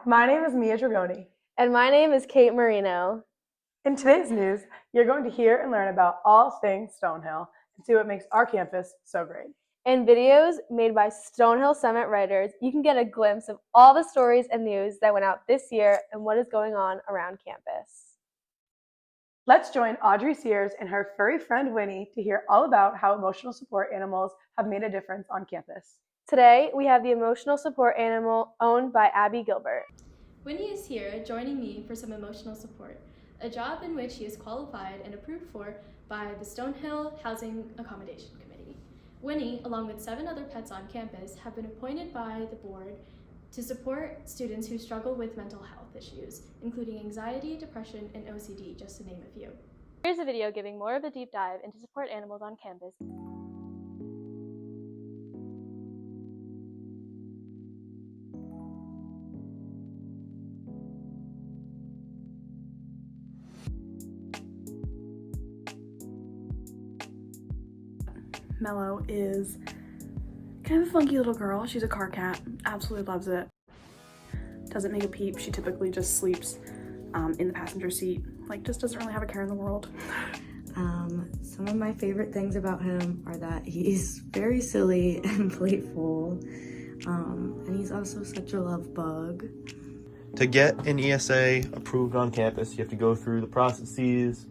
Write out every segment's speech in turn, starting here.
my name is Mia Dragone. And my name is Kate Marino. In today's news, you're going to hear and learn about all things Stonehill and see what makes our campus so great. In videos made by Stonehill Summit writers, you can get a glimpse of all the stories and news that went out this year and what is going on around campus. Let's join Audrey Sears and her furry friend Winnie to hear all about how emotional support animals have made a difference on campus. Today, we have the emotional support animal owned by Abby Gilbert. Winnie is here joining me for some emotional support, a job in which he is qualified and approved for by the Stonehill Housing Accommodation Committee. Winnie, along with 7 other pets on campus, have been appointed by the board to support students who struggle with mental health issues, including anxiety, depression, and OCD, just to name a few. Here's a video giving more of a deep dive into support animals on campus. Mello is kind of a funky little girl. She's a car cat, absolutely loves it. Doesn't make a peep. She typically just sleeps in the passenger seat, like just doesn't really have a care in the world. Some of my favorite things about him are that he's very silly and playful, and he's also such a love bug. To get an ESA approved on campus, you have to go through the processes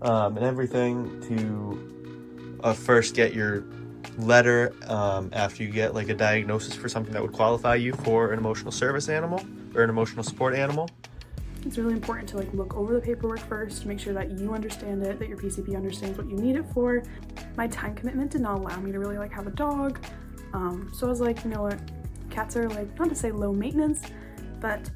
and everything to first get your letter after you get like a diagnosis for something that would qualify you for an emotional service animal or an emotional support animal. It's really important to look over the paperwork first to make sure that you understand it, that your PCP understands what you need it for. My time commitment did not allow me to really have a dog, so I was like, you know what, cats are not to say low maintenance, but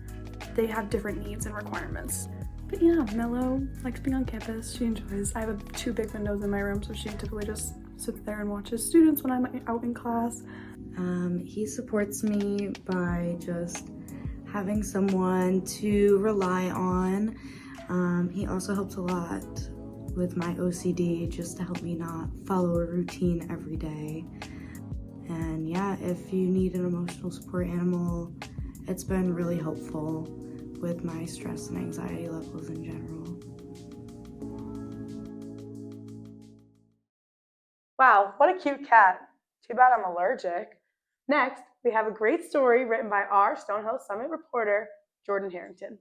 they have different needs and requirements. But yeah, Mello likes being on campus. She enjoys. I have 2 big windows in my room, so she typically just sits there and watches students when I'm out in class. He supports me by just having someone to rely on. He also helps a lot with my OCD, just to help me not follow a routine every day. And yeah, if you need an emotional support animal, it's been really helpful with my stress and anxiety levels in general. Wow, what a cute cat. Too bad I'm allergic. Next, we have a great story written by our Stonehill Summit reporter, Jordan Harrington.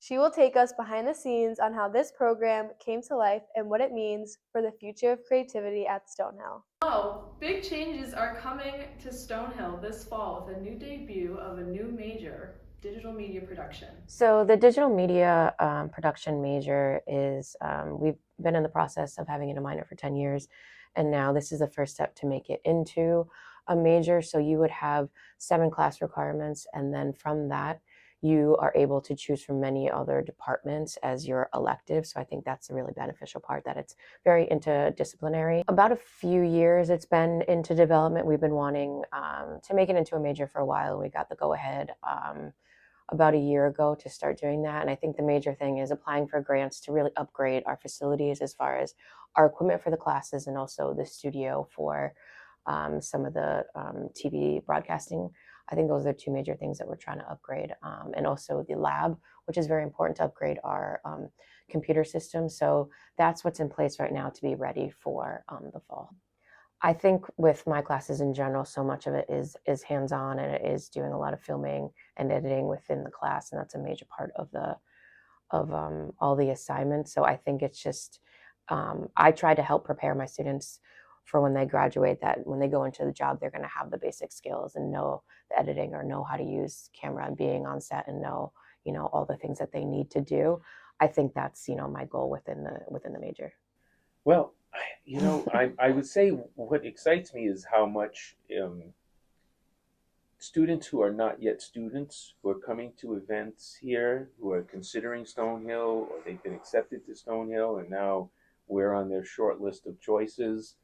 She will take us behind the scenes on how this program came to life and what it means for the future of creativity at Stonehill. Hello! Big changes are coming to Stonehill this fall with a new debut of a new major, digital media production. So the digital media production major is, we've been in the process of having it a minor for 10 years, and now this is the first step to make it into a major. So you would have 7 class requirements, and then from that, you are able to choose from many other departments as your elective. So I think that's the really beneficial part, that it's very interdisciplinary. About a few years it's been into development. We've been wanting to make it into a major for a while, and we got the go-ahead about a year ago to start doing that. And I think the major thing is applying for grants to really upgrade our facilities as far as our equipment for the classes and also the studio for some of the TV broadcasting. I think those are 2 major things that we're trying to upgrade. And also the lab, which is very important to upgrade our computer system. So that's what's in place right now to be ready for the fall. I think with my classes in general, so much of it is hands-on, and it is doing a lot of filming and editing within the class, and that's a major part of all the assignments. So I think it's just I try to help prepare my students for when they graduate, that when they go into the job, they're going to have the basic skills and know the editing or know how to use camera and being on set and know all the things that they need to do. I think that's my goal within the major. Well, I would say what excites me is how much students who are not yet students, who are coming to events here, who are considering Stonehill, or they've been accepted to Stonehill, and now we're on their short list of choices.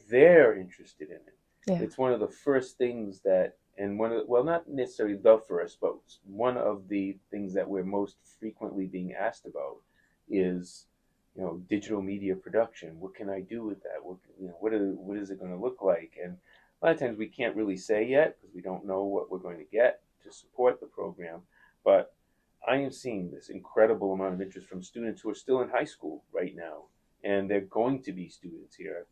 They're interested in it. Yeah. It's one of the first things that, and not necessarily the first, but one of the things that we're most frequently being asked about is, digital media production. What can I do with that? What is it going to look like? And a lot of times we can't really say yet because we don't know what we're going to get to to support the program. But I am seeing this incredible amount of interest from students who are still in high school right now, and they're going to be students here.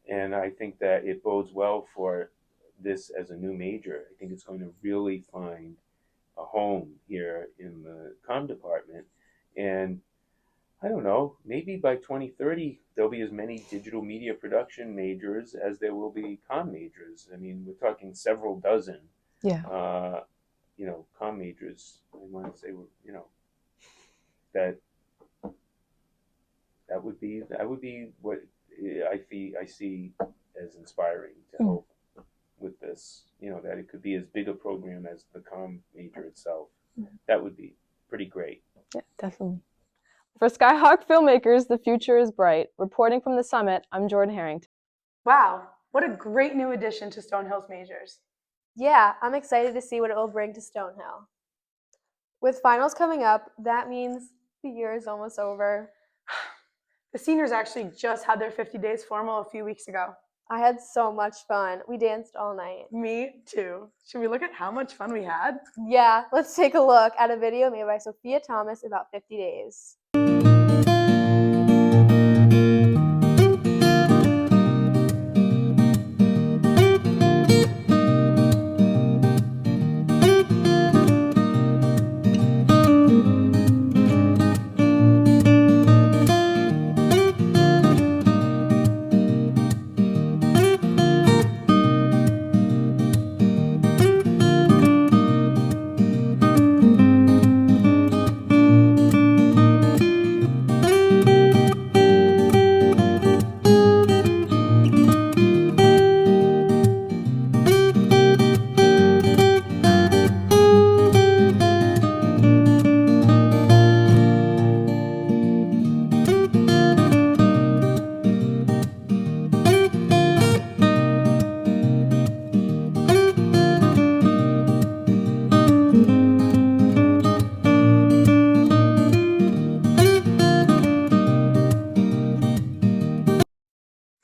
And I think that it bodes well for this as a new major. I think it's going to really find a home here in the comm department. And I don't know, maybe by 2030, there'll be as many digital media production majors as there will be comm majors. I mean, we're talking several dozen. Yeah. Comm majors. I want to say, that would be what I see as inspiring to hope with this. That it could be as big a program as the comm major itself. That would be pretty great. Yeah, definitely. For Skyhawk filmmakers, the future is bright. Reporting from the summit, I'm Jordan Harrington. Wow, what a great new addition to Stonehill's majors. Yeah, I'm excited to see what it will bring to Stonehill. With finals coming up, that means the year is almost over. The seniors actually just had their 50 days formal a few weeks ago. I had so much fun. We danced all night. Me too. Should we look at how much fun we had? Yeah, let's take a look at a video made by Sophia Thomas about 50 days.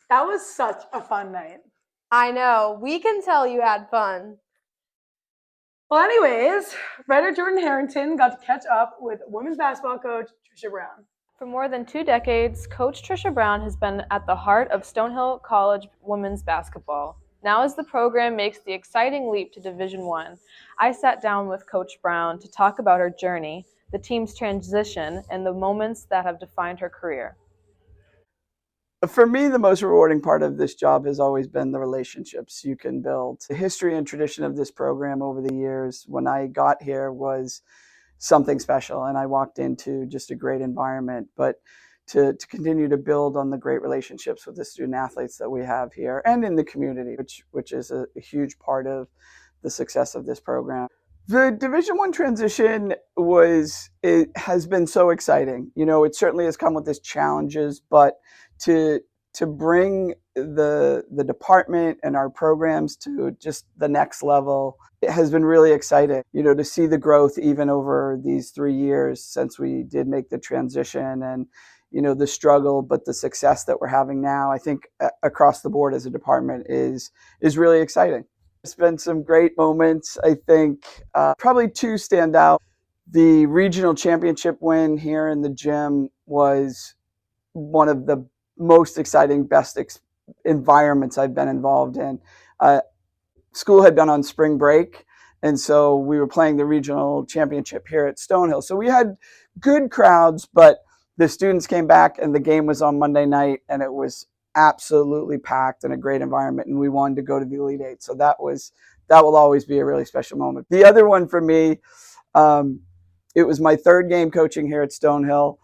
That was such a fun night. I know, we can tell you had fun. Well, anyways, writer Jordan Harrington got to catch up with women's basketball coach Trisha Brown. For more than 2 decades, Coach Trisha Brown has been at the heart of Stonehill College women's basketball. Now as the program makes the exciting leap to Division I sat down with Coach Brown to talk about her journey, the team's transition, and the moments that have defined her career. For me, the most rewarding part of this job has always been the relationships you can build. The history and tradition of this program over the years, when I got here, was something special, and I walked into just a great environment. But to continue to build on the great relationships with the student athletes that we have here and in the community, which is a huge part of the success of this program. The Division I transition has been so exciting. It certainly has come with its challenges, but to bring the department and our programs to just the next level, it has been really exciting. To see the growth even over these 3 years since we did make the transition, and the struggle, but the success that we're having now, I think across the board as a department is really exciting. It's been some great moments. I think probably 2 stand out. The regional championship win here in the gym was one of the most exciting, best environments I've been involved in. School had been on spring break, and so we were playing the regional championship here at Stonehill. So we had good crowds, but the students came back, and the game was on Monday night, and it was absolutely packed and a great environment, and we wanted to go to the Elite Eight. So that will always be a really special moment. The other one for me, it was my 3rd game coaching here at Stonehill.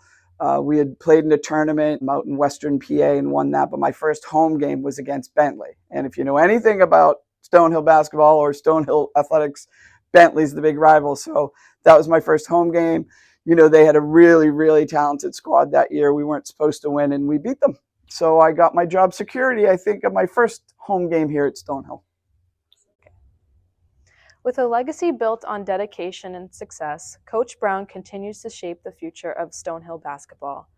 We had played in a tournament out in Western PA and won that, but my first home game was against Bentley. And if you know anything about Stonehill basketball or Stonehill athletics, Bentley's the big rival. So that was my first home game. They had a really, really talented squad that year. We weren't supposed to win, and we beat them. So I got my job security, I think, of my first home game here at Stonehill. With a legacy built on dedication and success, Coach Brown continues to shape the future of Stonehill basketball.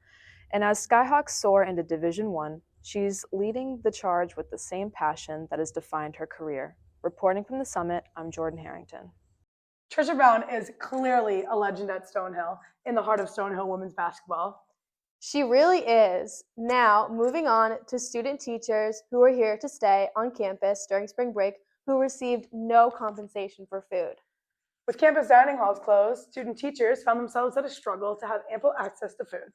And as Skyhawks soar into Division I, she's leading the charge with the same passion that has defined her career. Reporting from the summit, I'm Jordan Harrington. Trisha Brown is clearly a legend at Stonehill, in the heart of Stonehill women's basketball. She really is. Now, moving on to student teachers who are here to stay on campus during spring break who received no compensation for food. With campus dining halls closed, student teachers found themselves at a struggle to have ample access to food.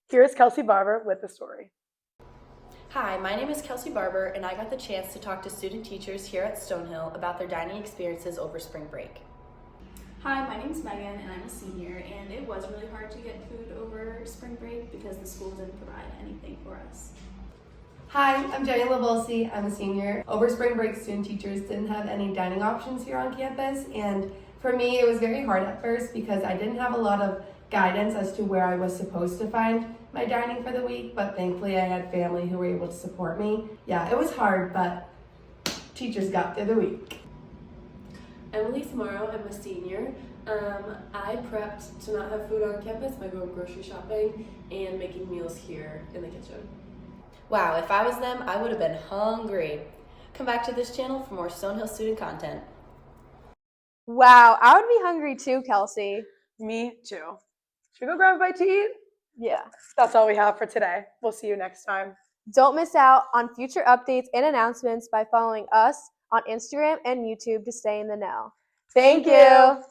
Here is Kelsey Barber with the story. Hi, my name is Kelsey Barber, and I got the chance to talk to student teachers here at Stonehill about their dining experiences over spring break. Hi, my name is Megan, and I'm a senior, and it was really hard to get food over spring break because the school didn't provide anything for us. Hi, I'm Jenny Lavolsi. I'm a senior. Over spring break, student teachers didn't have any dining options here on campus, and for me, it was very hard at first because I didn't have a lot of guidance as to where I was supposed to find my dining for the week, but thankfully I had family who were able to support me. Yeah, it was hard, but teachers got through the week. Emily Samaro, I'm a senior. I prepped to not have food on campus by going grocery shopping and making meals here in the kitchen. Wow, if I was them, I would have been hungry. Come back to this channel for more Stonehill student content. Wow, I would be hungry too, Kelsey. Me too. Should we go grab a bite to eat? Yeah. That's all we have for today. We'll see you next time. Don't miss out on future updates and announcements by following us on Instagram and YouTube to stay in the know. Thank you.